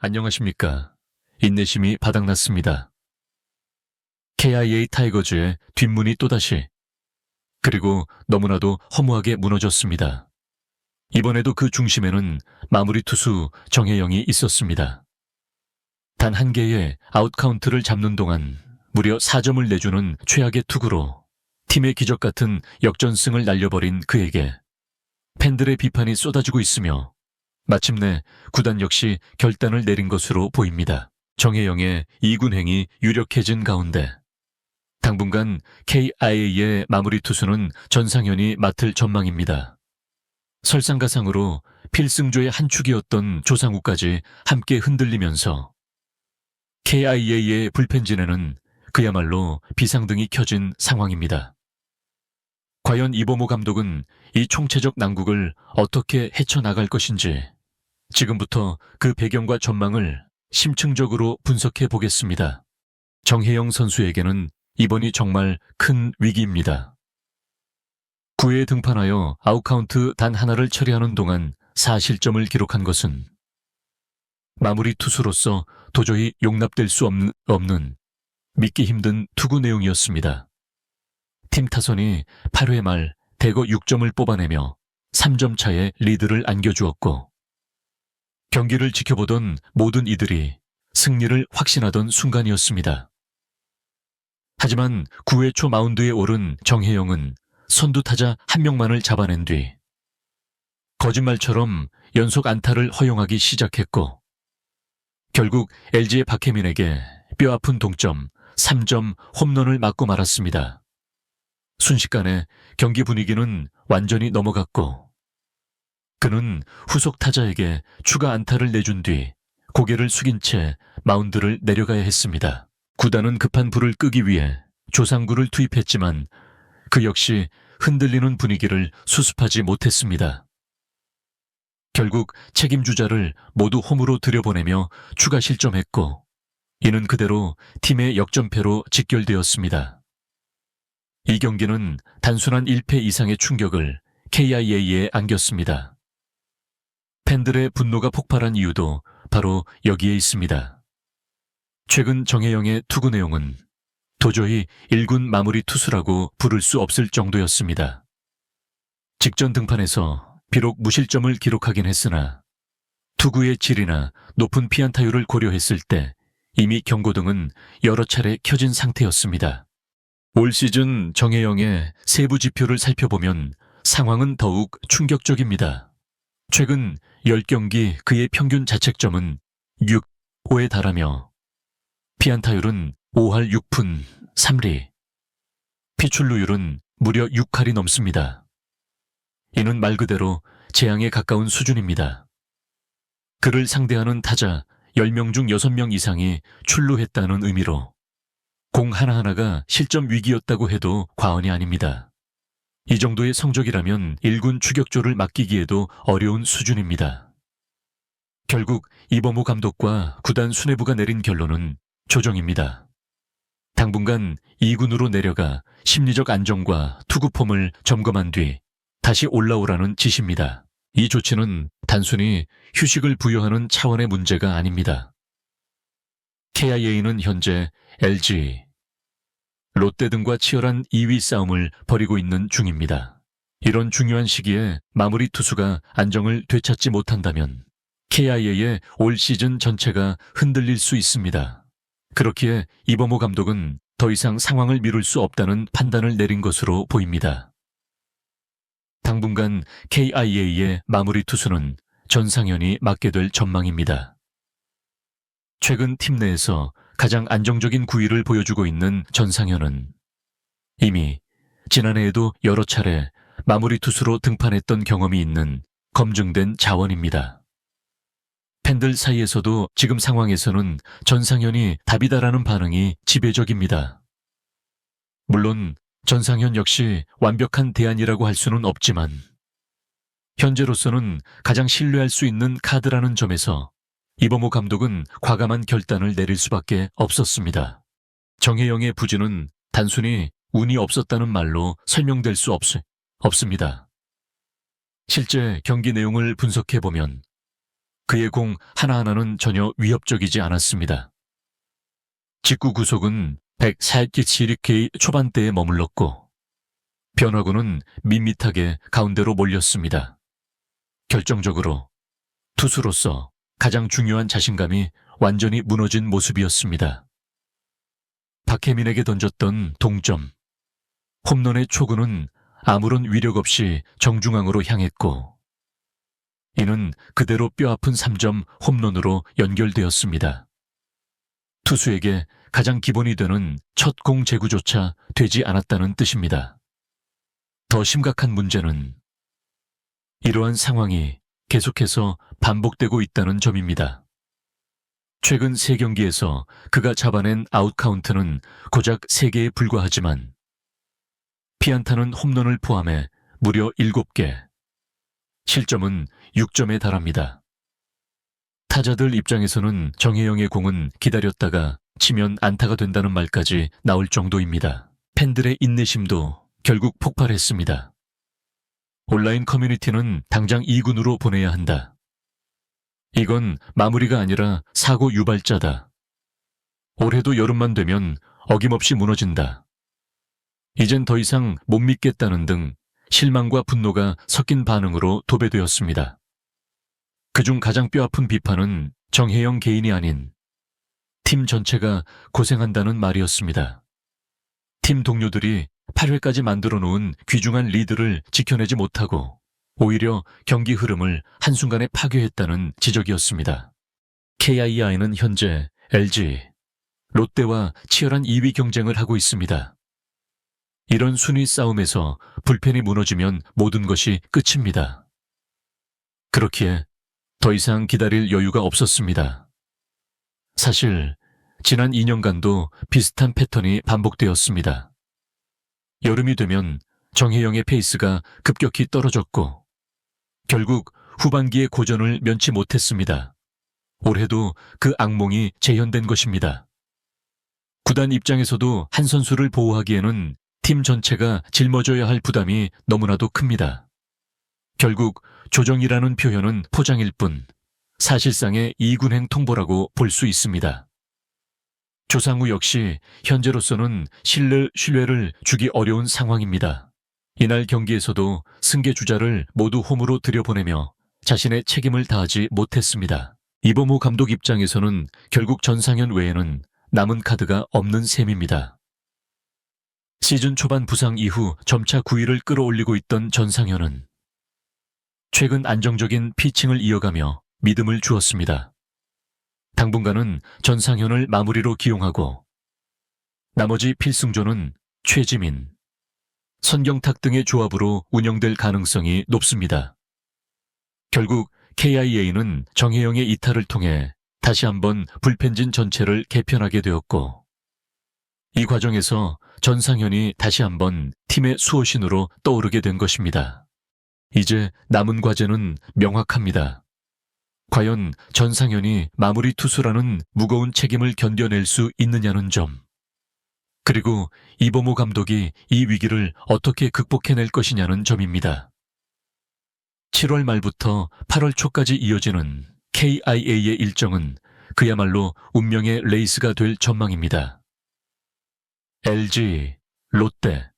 안녕하십니까. 인내심이 바닥났습니다. KIA 타이거즈의 뒷문이 또다시, 그리고 너무나도 허무하게 무너졌습니다. 이번에도 그 중심에는 마무리 투수 정혜영이 있었습니다. 단 한 개의 아웃카운트를 잡는 동안 무려 4점을 내주는 최악의 투구로 팀의 기적 같은 역전승을 날려버린 그에게 팬들의 비판이 쏟아지고 있으며 마침내 구단 역시 결단을 내린 것으로 보입니다. 정혜영의 이군행이 유력해진 가운데 당분간 KIA의 마무리 투수는 전상현이 맡을 전망입니다. 설상가상으로 필승조의 한 축이었던 조상우까지 함께 흔들리면서 KIA의 불펜진에는 그야말로 비상등이 켜진 상황입니다. 과연 이범호 감독은 이 총체적 난국을 어떻게 헤쳐나갈 것인지 지금부터 그 배경과 전망을 심층적으로 분석해 보겠습니다. 정혜영 선수에게는 이번이 정말 큰 위기입니다. 9회에 등판하여 아웃카운트 단 하나를 처리하는 동안 4실점을 기록한 것은 마무리 투수로서 도저히 용납될 수 없는 믿기 힘든 투구 내용이었습니다. 팀 타선이 8회 말 대거 6점을 뽑아내며 3점 차의 리드를 안겨주었고 경기를 지켜보던 모든 이들이 승리를 확신하던 순간이었습니다. 하지만 9회 초 마운드에 오른 정혜영은 선두타자 한 명만을 잡아낸 뒤 거짓말처럼 연속 안타를 허용하기 시작했고 결국 LG의 박혜민에게 뼈아픈 동점 3점 홈런을 맞고 말았습니다. 순식간에 경기 분위기는 완전히 넘어갔고 그는 후속 타자에게 추가 안타를 내준 뒤 고개를 숙인 채 마운드를 내려가야 했습니다. 구단은 급한 불을 끄기 위해 조상구를 투입했지만 그 역시 흔들리는 분위기를 수습하지 못했습니다. 결국 책임주자를 모두 홈으로 들여보내며 추가 실점했고 이는 그대로 팀의 역전패로 직결되었습니다. 이 경기는 단순한 1패 이상의 충격을 KIA에 안겼습니다. 팬들의 분노가 폭발한 이유도 바로 여기에 있습니다. 최근 정혜영의 투구 내용은 도저히 1군 마무리 투수라고 부를 수 없을 정도였습니다. 직전 등판에서 비록 무실점을 기록하긴 했으나 투구의 질이나 높은 피안타율을 고려했을 때 이미 경고등은 여러 차례 켜진 상태였습니다. 올 시즌 정혜영의 세부 지표를 살펴보면 상황은 더욱 충격적입니다. 최근 10경기 그의 평균 자책점은 6.5에 달하며 피안타율은 5할 6푼 3리, 피출루율은 무려 6할이 넘습니다. 이는 말 그대로 재앙에 가까운 수준입니다. 그를 상대하는 타자 10명 중 6명 이상이 출루했다는 의미로 공 하나하나가 실점 위기였다고 해도 과언이 아닙니다. 이 정도의 성적이라면 1군 추격조를 맡기기에도 어려운 수준입니다. 결국 이범호 감독과 구단 수뇌부가 내린 결론은 조정입니다. 당분간 2군으로 내려가 심리적 안정과 투구폼을 점검한 뒤 다시 올라오라는 지시입니다. 이 조치는 단순히 휴식을 부여하는 차원의 문제가 아닙니다. KIA는 현재 LG, 롯데 등과 치열한 2위 싸움을 벌이고 있는 중입니다. 이런 중요한 시기에 마무리 투수가 안정을 되찾지 못한다면 KIA의 올 시즌 전체가 흔들릴 수 있습니다. 그렇기에 이범호 감독은 더 이상 상황을 미룰 수 없다는 판단을 내린 것으로 보입니다. 당분간 KIA의 마무리 투수는 전상현이 맡게 될 전망입니다. 최근 팀 내에서 가장 안정적인 구위를 보여주고 있는 전상현은 이미 지난해에도 여러 차례 마무리 투수로 등판했던 경험이 있는 검증된 자원입니다. 팬들 사이에서도 지금 상황에서는 전상현이 답이다라는 반응이 지배적입니다. 물론 전상현 역시 완벽한 대안이라고 할 수는 없지만 현재로서는 가장 신뢰할 수 있는 카드라는 점에서 이범호 감독은 과감한 결단을 내릴 수밖에 없었습니다. 정혜영의 부진은 단순히 운이 없었다는 말로 설명될 수 없습니다. 실제 경기 내용을 분석해보면 그의 공 하나하나는 전혀 위협적이지 않았습니다. 직구 구속은 140km 초반대에 머물렀고 변화구는 밋밋하게 가운데로 몰렸습니다. 결정적으로 투수로서 가장 중요한 자신감이 완전히 무너진 모습이었습니다. 박혜민에게 던졌던 동점, 홈런의 초구는 아무런 위력 없이 정중앙으로 향했고 이는 그대로 뼈아픈 3점 홈런으로 연결되었습니다. 투수에게 가장 기본이 되는 첫 공 제구조차 되지 않았다는 뜻입니다. 더 심각한 문제는 이러한 상황이 계속해서 반복되고 있다는 점입니다. 최근 3경기에서 그가 잡아낸 아웃 카운트는 고작 3개에 불과하지만 피안타는 홈런을 포함해 무려 7개, 실점은 6점에 달합니다. 타자들 입장에서는 정혜영의 공은 기다렸다가 치면 안타가 된다는 말까지 나올 정도입니다. 팬들의 인내심도 결국 폭발했습니다. 온라인 커뮤니티는 당장 2군으로 보내야 한다. 이건 마무리가 아니라 사고 유발자다. 올해도 여름만 되면 어김없이 무너진다. 이젠 더 이상 못 믿겠다는 등 실망과 분노가 섞인 반응으로 도배되었습니다. 그중 가장 뼈아픈 비판은 정혜영 개인이 아닌 팀 전체가 고생한다는 말이었습니다. 팀 동료들이 8회까지 만들어 놓은 귀중한 리드를 지켜내지 못하고 오히려 경기 흐름을 한순간에 파괴했다는 지적이었습니다. KIA는 현재 LG, 롯데와 치열한 2위 경쟁을 하고 있습니다. 이런 순위 싸움에서 불펜이 무너지면 모든 것이 끝입니다. 그렇기에 더 이상 기다릴 여유가 없었습니다. 사실 지난 2년간도 비슷한 패턴이 반복되었습니다. 여름이 되면 정혜영의 페이스가 급격히 떨어졌고 결국 후반기의 고전을 면치 못했습니다. 올해도 그 악몽이 재현된 것입니다. 구단 입장에서도 한 선수를 보호하기에는 팀 전체가 짊어져야 할 부담이 너무나도 큽니다. 결국 조정이라는 표현은 포장일 뿐 사실상의 이군행 통보라고 볼 수 있습니다. 조상우 역시 현재로서는 신뢰를 주기 어려운 상황입니다. 이날 경기에서도 승계 주자를 모두 홈으로 들여보내며 자신의 책임을 다하지 못했습니다. 이범호 감독 입장에서는 결국 전상현 외에는 남은 카드가 없는 셈입니다. 시즌 초반 부상 이후 점차 9위를 끌어올리고 있던 전상현은 최근 안정적인 피칭을 이어가며 믿음을 주었습니다. 당분간은 전상현을 마무리로 기용하고 나머지 필승조는 최지민, 선경탁 등의 조합으로 운영될 가능성이 높습니다. 결국 KIA는 정혜영의 이탈을 통해 다시 한번 불펜진 전체를 개편하게 되었고 이 과정에서 전상현이 다시 한번 팀의 수호신으로 떠오르게 된 것입니다. 이제 남은 과제는 명확합니다. 과연 전상현이 마무리 투수라는 무거운 책임을 견뎌낼 수 있느냐는 점, 그리고 이범호 감독이 이 위기를 어떻게 극복해낼 것이냐는 점입니다. 7월 말부터 8월 초까지 이어지는 KIA의 일정은 그야말로 운명의 레이스가 될 전망입니다. LG, 롯데,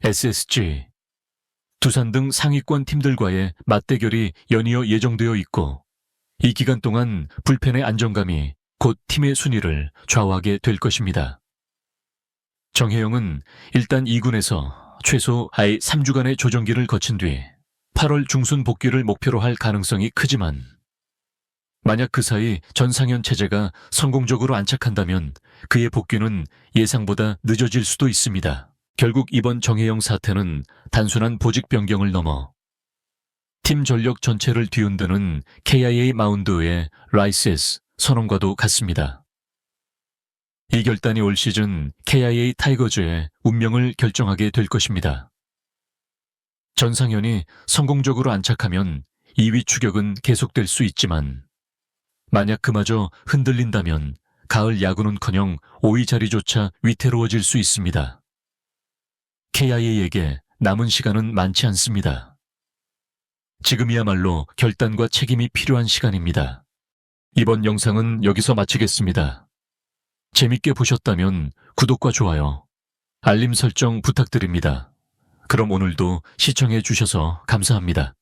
SSG, 두산 등 상위권 팀들과의 맞대결이 연이어 예정되어 있고 이 기간 동안 불펜의 안정감이 곧 팀의 순위를 좌우하게 될 것입니다. 정혜영은 일단 2군에서 최소 3주간의 조정기를 거친 뒤 8월 중순 복귀를 목표로 할 가능성이 크지만 만약 그 사이 전상현 체제가 성공적으로 안착한다면 그의 복귀는 예상보다 늦어질 수도 있습니다. 결국 이번 정혜영 사태는 단순한 보직 변경을 넘어 팀 전력 전체를 뒤흔드는 KIA 마운드의 라이세스 선언과도 같습니다. 이 결단이 올 시즌 KIA 타이거즈의 운명을 결정하게 될 것입니다. 전상현이 성공적으로 안착하면 2위 추격은 계속될 수 있지만 만약 그마저 흔들린다면 가을 야구는커녕 5위 자리조차 위태로워질 수 있습니다. KIA에게 남은 시간은 많지 않습니다. 지금이야말로 결단과 책임이 필요한 시간입니다. 이번 영상은 여기서 마치겠습니다. 재밌게 보셨다면 구독과 좋아요, 알림 설정 부탁드립니다. 그럼 오늘도 시청해 주셔서 감사합니다.